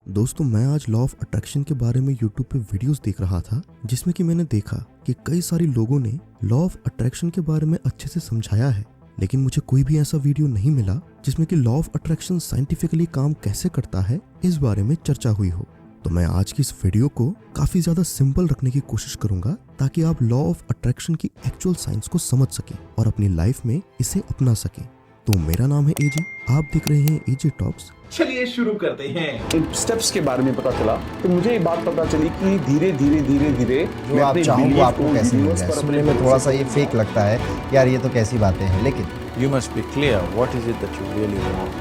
दोस्तों मैं आज लॉ ऑफ अट्रैक्शन के बारे में यूट्यूब पे वीडियोस देख रहा था, जिसमें कि मैंने देखा कि कई सारे लोगों ने लॉ ऑफ अट्रैक्शन के बारे में अच्छे से समझाया है, लेकिन मुझे कोई भी ऐसा वीडियो नहीं मिला जिसमें कि लॉ ऑफ अट्रैक्शन साइंटिफिकली काम कैसे करता है इस बारे में चर्चा हुई हो। तो मैं आज की इस वीडियो को काफी ज्यादा सिंपल रखने की कोशिश करूंगा ताकि आप लॉ ऑफ अट्रैक्शन की एक्चुअल साइंस को समझ सकें और अपनी लाइफ में इसे अपना सकें। तो मेरा नाम है एजे, आप देख रहे हैं एजे टॉक्स। चलिए शुरू करते हैं। इन स्टेप्स के बारे में पता चला तो मुझे ये बात पता चली कि धीरे धीरे जो आप चाहो वो आपको कैसे मिल जाए। सुनने में थोड़ा सा ये फेक लगता है यार, ये तो कैसी बातें हैं, लेकिन You must be clear what is it that you really want.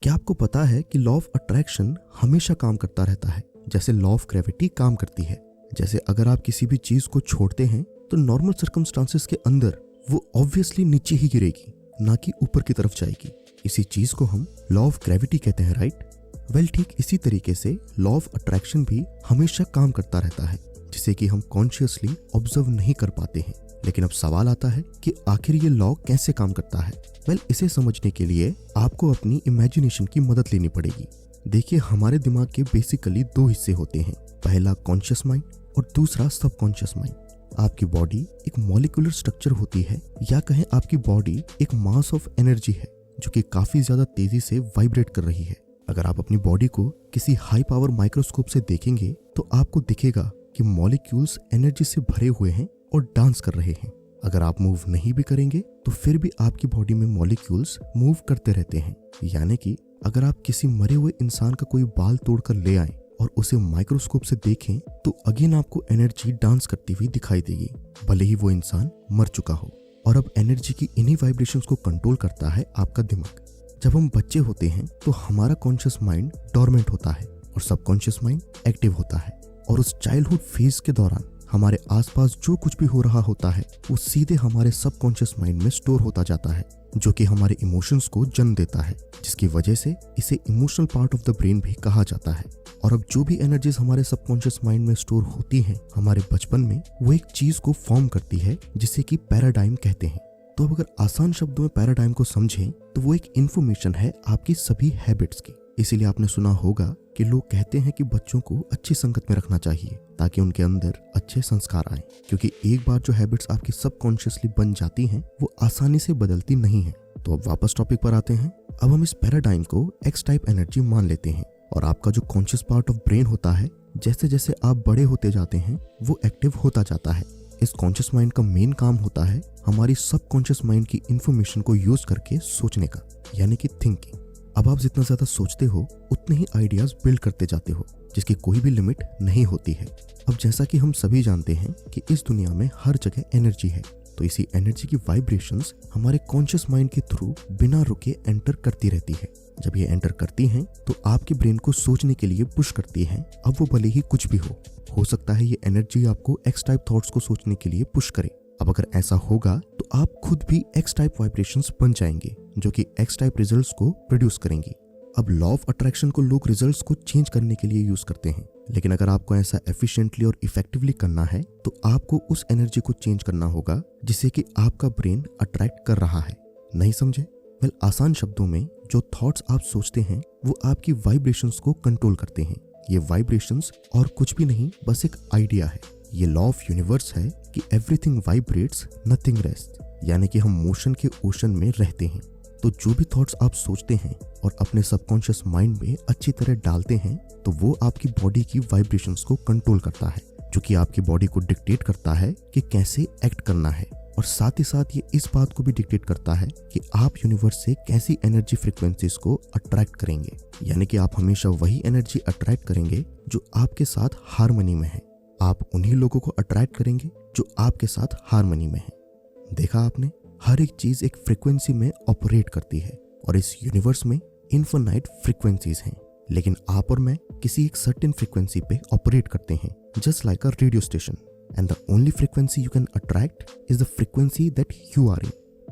क्या आपको पता है कि लॉ ऑफ अट्रैक्शन हमेशा काम करता रहता है, जैसे लॉ ऑफ ग्रेविटी काम करती है। जैसे अगर आप किसी भी चीज को छोड़ते हैं तो नॉर्मल सर्कमस्टांसेस के अंदर वो ऑब्वियसली नीचे ही गिरेगी, ना कि ऊपर की तरफ जाएगी। इसी चीज को हम लॉ ऑफ ग्रेविटी कहते हैं, राइट? वेल, ठीक इसी तरीके से लॉ ऑफ अट्रैक्शन भी हमेशा काम करता रहता है, जिसे कि हम कॉन्शियसली ऑब्जर्व नहीं कर पाते हैं। लेकिन अब सवाल आता है कि आखिर ये लॉ कैसे काम करता है। वेल, इसे समझने के लिए आपको अपनी इमेजिनेशन की मदद लेनी पड़ेगी। देखिए, हमारे दिमाग के बेसिकली दो हिस्से होते हैं, पहला कॉन्शियस माइंड और दूसरा सबकॉन्शियस माइंड। आपकी बॉडी एक मॉलिक्यूलर स्ट्रक्चर होती है, या कहें आपकी बॉडी एक मास ऑफ एनर्जी है जो कि काफी ज्यादा तेजी से वाइब्रेट कर रही है। अगर आप अपनी बॉडी को किसी हाई पावर माइक्रोस्कोप से देखेंगे तो आपको दिखेगा कि मॉलिक्यूल्स एनर्जी से भरे हुए हैं और डांस कर रहे हैं। अगर आप मूव नहीं भी करेंगे तो फिर भी आपकी बॉडी में मॉलिक्यूल्स मूव करते रहते हैं। यानी कि अगर आप किसी मरे हुए इंसान का कोई बाल तोड़कर ले आए और उसे माइक्रोस्कोप से देखें तो अगेन आपको एनर्जी डांस करती हुई दिखाई देगी, भले ही वो इंसान मर चुका हो। और अब एनर्जी की इन्हीं वाइब्रेशंस को कंट्रोल करता है आपका दिमाग। जब हम बच्चे होते हैं तो हमारा कॉन्शियस माइंड डोरमेंट होता है और सबकॉन्शियस माइंड एक्टिव होता है, और उस चाइल्डहुड फेज के दौरान हमारे आसपास जो कुछ भी हो रहा होता है वो सीधे हमारे सबकॉन्शियस माइंड में स्टोर होता जाता है, जो कि हमारे इमोशंस को जन्म देता है, जिसकी वजह से इसे emotional part of the brain भी कहा जाता है। और अब जो भी एनर्जीज हमारे सबकॉन्शियस माइंड में स्टोर होती हैं हमारे बचपन में, वो एक चीज को फॉर्म करती है जिसे कि पैराडाइम कहते हैं। तो अब अगर आसान शब्दों में पैराडाइम को समझें तो वो एक इंफॉर्मेशन है आपकी सभी हैबिट्स की। इसीलिए आपने सुना होगा कि लोग कहते हैं कि बच्चों को अच्छी संगत में रखना चाहिए ताकि उनके अंदर अच्छे संस्कार आए, क्योंकि एक बार जो हैबिट्स आपकी सबकॉन्शियसली बन जाती हैं वो आसानी से बदलती नहीं है। तो अब वापस टॉपिक पर आते हैं। अब हम इस पैराडाइम को एक्स टाइप एनर्जी मान लेते हैं, और आपका जो कॉन्शियस पार्ट ऑफ ब्रेन होता है, जैसे जैसे आप बड़े होते जाते हैं वो एक्टिव होता जाता है। इस कॉन्शियस माइंड का मेन काम होता है हमारी सबकॉन्शियस माइंड की इंफॉर्मेशन को यूज करके सोचने का, यानी कि थिंकिंग। अब आप जितना ज्यादा सोचते हो उतने ही आइडियाज बिल्ड करते जाते हो, जिसकी कोई भी लिमिट नहीं होती है। अब जैसा कि हम सभी जानते हैं कि इस दुनिया में हर जगह एनर्जी है, तो इसी एनर्जी की वाइब्रेशंस हमारे कॉन्शियस माइंड के थ्रू बिना रुके एंटर करती रहती है। जब ये एंटर करती हैं तो आपके ब्रेन को सोचने के लिए पुश करती हैं। अब वो भले ही कुछ भी हो सकता है ये एनर्जी आपको एक्स टाइप थॉट्स को सोचने के लिए पुश करे। अब अगर ऐसा होगा तो आप खुद भी एक्स टाइप वाइब्रेशंस बन जाएंगे, जो कि एक्स टाइप रिजल्ट्स को प्रोड्यूस करेंगे। अब लॉ ऑफ अट्रैक्शन को लोग रिजल्ट्स को चेंज करने के लिए यूज करते हैं, लेकिन अगर आपको ऐसा एफिशिएंटली और इफेक्टिवली करना है तो आपको उस एनर्जी को चेंज करना होगा जिसे कि आपका ब्रेन अट्रैक्ट कर रहा है। नहीं समझे? वेल, आसान शब्दों में जो थॉट्स आप सोचते हैं वो आपकी वाइब्रेशंस को कंट्रोल करते हैं। ये वाइब्रेशंस और कुछ भी नहीं, बस एक आइडिया है। ये लॉ ऑफ यूनिवर्स है कि एवरीथिंग वाइब्रेट्स, नथिंग रेस्ट, यानी कि हम मोशन के ओशन में रहते हैं। तो जो भी थॉट्स आप सोचते हैं और अपने सबकॉन्शियस माइंड में अच्छी तरह डालते हैं तो वो आपकी बॉडी की वाइब्रेशंस को कंट्रोल करता है, जो कि आपकी बॉडी को डिक्टेट करता है कि कैसे एक्ट करना है। और साथ ही साथ ये इस बात को भी डिक्टेट करता है कि आप यूनिवर्स से कैसी एनर्जी फ्रीक्वेंसीज को अट्रैक्ट करेंगे, यानी कि आप हमेशा वही एनर्जी अट्रैक्ट करेंगे जो आपके साथ हार्मनी में है। आप उन्हीं लोगों को अट्रैक्ट करेंगे जो आपके साथ हार्मनी में है। देखा आपने, हर एक चीज एक फ्रीक्वेंसी में ऑपरेट करती है, और इस यूनिवर्स में इनफिनाइट फ्रीक्वेंसीज हैं, लेकिन आप और मैं किसी एक सर्टेन फ्रीक्वेंसी पे ऑपरेट करते हैं, just like a radio station. And the only frequency you can attract is the frequency that you are in.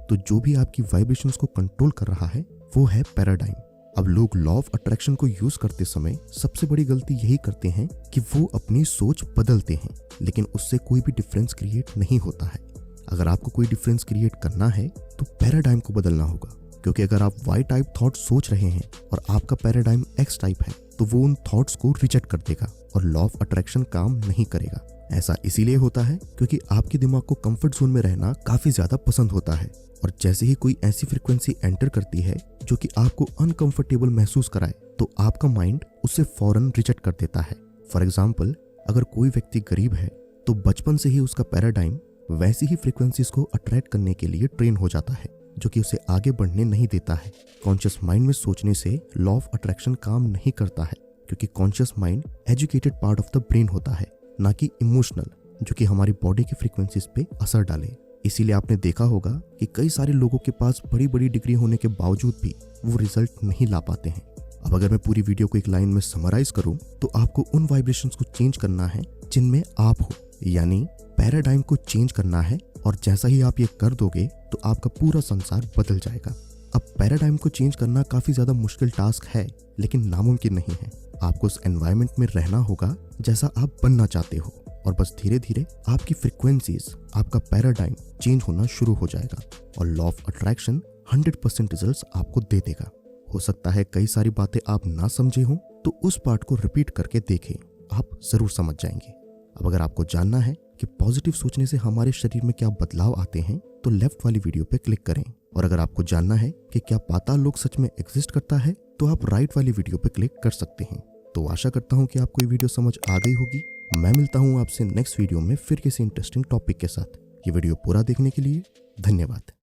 तो जो भी आपकी वाइब्रेशंस को कंट्रोल कर रहा है वो है पैराडाइम। अब लोग लॉ ऑफ अट्रैक्शन को यूज करते समय सबसे बड़ी गलती यही करते हैं कि वो अपनी सोच बदलते हैं, लेकिन उससे कोई भी डिफरेंस क्रिएट नहीं होता है। अगर आपको कोई डिफरेंस क्रिएट करना है तो पैराडाइम को बदलना होगा, क्योंकि अगर आप वाई टाइप थॉट सोच रहे हैं और आपका पैराडाइम एक्स टाइप है तो वो उन थॉट्स को रिजेक्ट कर देगा और लॉ ऑफ अट्रैक्शन काम नहीं करेगा। ऐसा इसीलिए होता है क्योंकि आपके दिमाग को कंफर्ट जोन में रहना काफी ज्यादा पसंद होता है, और जैसे ही कोई ऐसी फ्रीक्वेंसी एंटर करती है जो कि आपको अनकंफर्टेबल महसूस कराए तो आपका माइंड उसे फौरन रिजेक्ट कर देता है। फॉर एग्जाम्पल, अगर कोई व्यक्ति गरीब है तो बचपन से ही उसका पैराडाइम वैसी ही फ्रीक्वेंसीज को अट्रैक्ट करने के लिए ट्रेन हो जाता है जो कि उसे आगे बढ़ने नहीं देता है। कॉन्शियस माइंड में सोचने से लॉ ऑफ अट्रैक्शन काम नहीं करता है क्योंकि conscious mind educated part of the brain होता है, ना कि इमोशनल, जो कि हमारी बॉडी की फ्रीक्वेंसीज पे असर डाले। इसीलिए आपने देखा होगा कि कई सारे लोगों के पास बड़ी बड़ी डिग्री होने के बावजूद भी वो रिजल्ट नहीं ला पाते हैं। अब अगर मैं पूरी वीडियो को एक लाइन में समराइज करूं तो आपको उन वाइब्रेशंस को चेंज करना है जिनमें आप हो, यानी पैराडाइम को चेंज करना है, और जैसा ही आप ये कर दोगे तो आपका पूरा संसार बदल जाएगा। अब पैराडाइम को चेंज करना काफी ज्यादा मुश्किल टास्क है, लेकिन नामुमकिन नहीं है। आपको उस एनवायरनमेंट में रहना होगा जैसा आप बनना चाहते हो, और बस धीरे धीरे आपकी फ्रीक्वेंसीज, आपका पैराडाइम चेंज होना शुरू हो जाएगा और लॉ ऑफ अट्रैक्शन 100% रिजल्ट्स आपको दे देगा। हो सकता है कई सारी बातें आप ना समझे हों, तो उस पार्ट को रिपीट करके देखें, आप जरूर समझ जाएंगे। अब अगर आपको जानना है कि पॉजिटिव सोचने से हमारे शरीर में क्या बदलाव आते हैं तो लेफ्ट वाली वीडियो पे क्लिक करें, और अगर आपको जानना है कि क्या पाताल लोक सच में एग्जिस्ट करता है तो आप राइट वाली वीडियो पे क्लिक कर सकते हैं। तो आशा करता हूँ कि आपको ये वीडियो समझ आ गई होगी। मैं मिलता हूँ आपसे नेक्स्ट वीडियो में फिर किसी इंटरेस्टिंग टॉपिक के साथ। ये वीडियो पूरा देखने के लिए धन्यवाद।